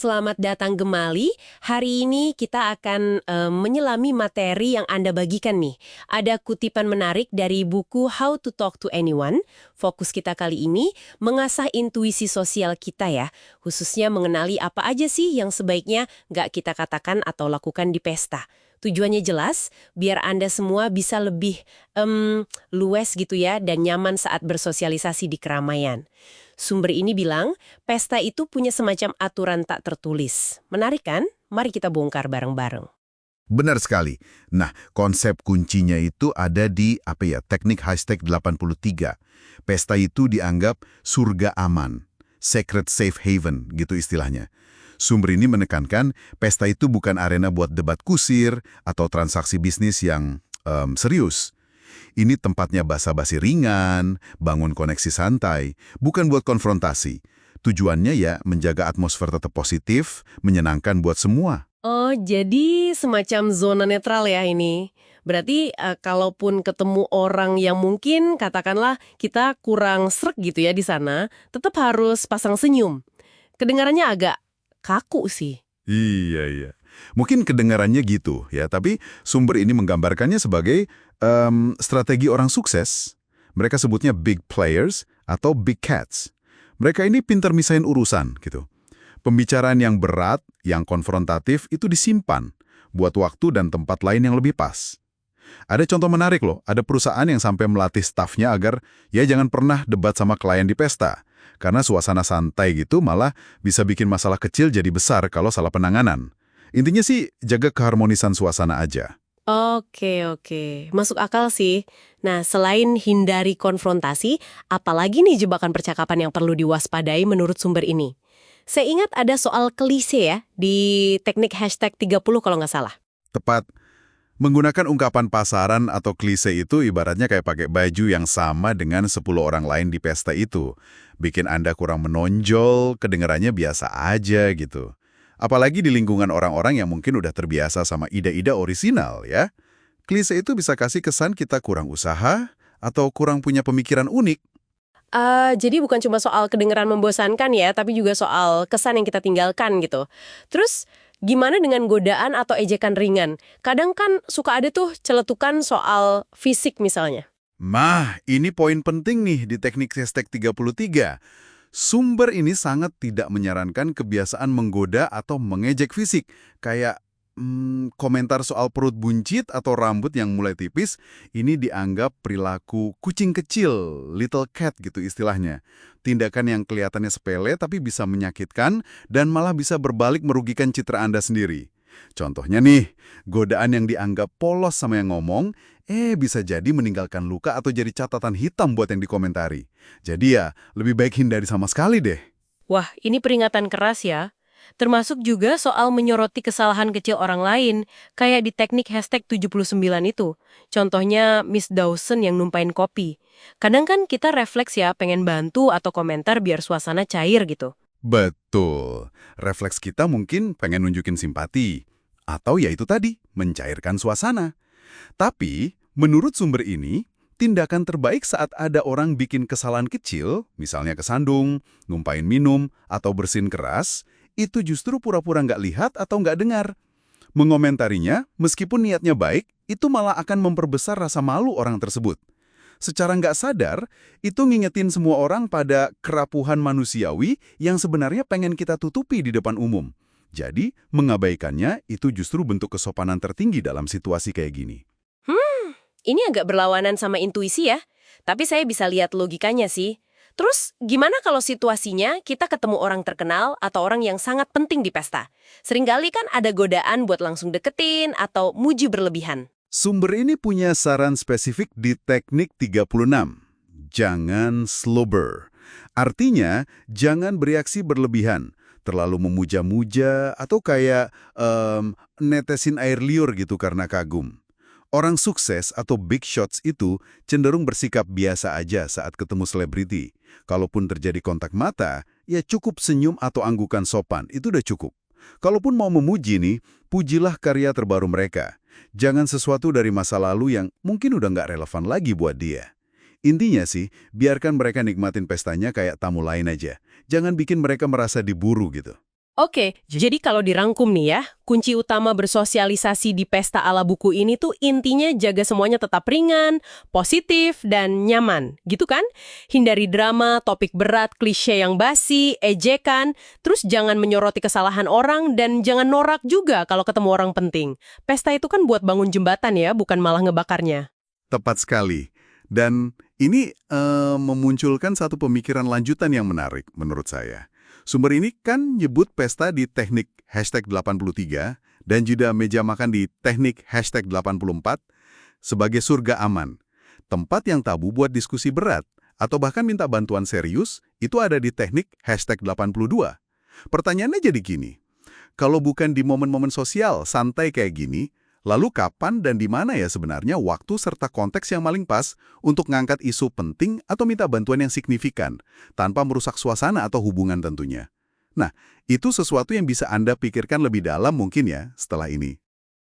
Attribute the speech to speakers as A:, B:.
A: Selamat datang kembali. Hari ini kita akan menyelami materi yang Anda bagikan nih. Ada kutipan menarik dari buku How to Talk to Anyone. Fokus kita kali ini mengasah intuisi sosial kita ya, khususnya mengenali apa aja sih yang sebaiknya nggak kita katakan atau lakukan di pesta. Tujuannya jelas, biar Anda semua bisa lebih luwes gitu ya dan nyaman saat bersosialisasi di keramaian. Sumber ini bilang, pesta itu punya semacam aturan tak tertulis. Menarik kan? Mari kita bongkar bareng-bareng.
B: Benar sekali. Nah, konsep kuncinya itu ada di teknik hashtag 83. Pesta itu dianggap surga aman, sacred safe haven gitu istilahnya. Sumber ini menekankan pesta itu bukan arena buat debat kusir atau transaksi bisnis yang serius. Ini tempatnya basa-basi ringan, bangun koneksi santai, bukan buat konfrontasi. Tujuannya ya menjaga atmosfer tetap positif, menyenangkan buat semua.
A: Oh, jadi semacam zona netral ya ini. Berarti kalaupun ketemu orang yang mungkin katakanlah kita kurang sreg gitu ya di sana, tetap harus pasang senyum. Kedengarannya agak kaku sih.
B: Iya. Mungkin kedengarannya gitu ya, tapi sumber ini menggambarkannya sebagai strategi orang sukses. Mereka sebutnya big players atau big cats. Mereka ini pintar misahin urusan gitu. Pembicaraan yang berat, yang konfrontatif itu disimpan buat waktu dan tempat lain yang lebih pas. Ada contoh menarik loh, ada perusahaan yang sampai melatih stafnya agar ya jangan pernah debat sama klien di pesta. Karena suasana santai gitu malah bisa bikin masalah kecil jadi besar kalau salah penanganan. Intinya sih jaga keharmonisan suasana aja.
A: Oke. Masuk akal sih. Nah, selain hindari konfrontasi, apalagi nih jebakan percakapan yang perlu diwaspadai menurut sumber ini? Saya ingat ada soal klise ya, di teknik hashtag 30 kalau nggak salah.
B: Tepat. Menggunakan ungkapan pasaran atau klise itu ibaratnya kayak pakai baju yang sama dengan 10 orang lain di pesta itu. Bikin Anda kurang menonjol, kedengarannya biasa aja gitu. Apalagi di lingkungan orang-orang yang mungkin udah terbiasa sama ide-ide orisinal ya. Klise itu bisa kasih kesan kita kurang usaha atau kurang punya pemikiran unik.
A: Jadi bukan cuma soal kedengaran membosankan ya, tapi juga soal kesan yang kita tinggalkan gitu. Terus, gimana dengan godaan atau ejekan ringan? Kadang kan suka ada tuh celetukan soal fisik misalnya.
B: Ini poin penting nih di teknik hashtag 33. Sumber ini sangat tidak menyarankan kebiasaan menggoda atau mengejek fisik, kayak komentar soal perut buncit atau rambut yang mulai tipis, ini dianggap perilaku kucing kecil, little cat gitu istilahnya. Tindakan yang kelihatannya sepele tapi bisa menyakitkan dan malah bisa berbalik merugikan citra Anda sendiri. Contohnya nih, godaan yang dianggap polos sama yang ngomong, bisa jadi meninggalkan luka atau jadi catatan hitam buat yang dikomentari. Jadi ya, lebih baik hindari sama sekali deh.
A: Wah, ini peringatan keras ya. Termasuk juga soal menyoroti kesalahan kecil orang lain, kayak di teknik hashtag 79 itu. Contohnya Miss Dawson yang numpain kopi. Kadang kan kita refleks ya pengen bantu atau komentar biar suasana cair gitu.
B: Betul. Refleks kita mungkin pengen nunjukin simpati. Atau ya itu tadi, mencairkan suasana. Tapi, menurut sumber ini, tindakan terbaik saat ada orang bikin kesalahan kecil, misalnya kesandung, numpain minum, atau bersin keras, itu justru pura-pura nggak lihat atau nggak dengar. Mengomentarinya, meskipun niatnya baik, itu malah akan memperbesar rasa malu orang tersebut. Secara nggak sadar, itu ngingetin semua orang pada kerapuhan manusiawi yang sebenarnya pengen kita tutupi di depan umum. Jadi, mengabaikannya itu justru bentuk kesopanan tertinggi dalam situasi kayak gini.
A: Ini agak berlawanan sama intuisi ya, tapi saya bisa lihat logikanya sih. Terus, gimana kalau situasinya kita ketemu orang terkenal atau orang yang sangat penting di pesta? Seringkali kan ada godaan buat langsung deketin atau muji berlebihan.
B: Sumber ini punya saran spesifik di teknik 36. Jangan slobber. Artinya, jangan bereaksi berlebihan, terlalu memuja-muja atau kayak netesin air liur gitu karena kagum. Orang sukses atau big shots itu cenderung bersikap biasa aja saat ketemu selebriti. Kalaupun terjadi kontak mata, ya cukup senyum atau anggukan sopan, itu udah cukup. Kalaupun mau memuji nih, pujilah karya terbaru mereka. Jangan sesuatu dari masa lalu yang mungkin udah nggak relevan lagi buat dia. Intinya sih, biarkan mereka nikmatin pestanya kayak tamu lain aja. Jangan bikin mereka merasa diburu gitu.
A: Oke, jadi kalau dirangkum nih ya, kunci utama bersosialisasi di pesta ala buku ini tuh intinya jaga semuanya tetap ringan, positif, dan nyaman, gitu kan? Hindari drama, topik berat, klise yang basi, ejekan, terus jangan menyoroti kesalahan orang, dan jangan norak juga kalau ketemu orang penting. Pesta itu kan buat bangun jembatan ya, bukan malah ngebakarnya.
B: Tepat sekali. Dan ini memunculkan satu pemikiran lanjutan yang menarik menurut saya. Sumber ini kan nyebut pesta di teknik #83 dan juga meja makan di teknik #84 sebagai surga aman. Tempat yang tabu buat diskusi berat atau bahkan minta bantuan serius itu ada di teknik #82. Pertanyaannya jadi gini, kalau bukan di momen-momen sosial santai kayak gini, lalu kapan dan di mana ya sebenarnya waktu serta konteks yang paling pas untuk ngangkat isu penting atau minta bantuan yang signifikan, tanpa merusak suasana atau hubungan tentunya? Nah, itu sesuatu yang bisa Anda pikirkan lebih dalam mungkin ya setelah ini.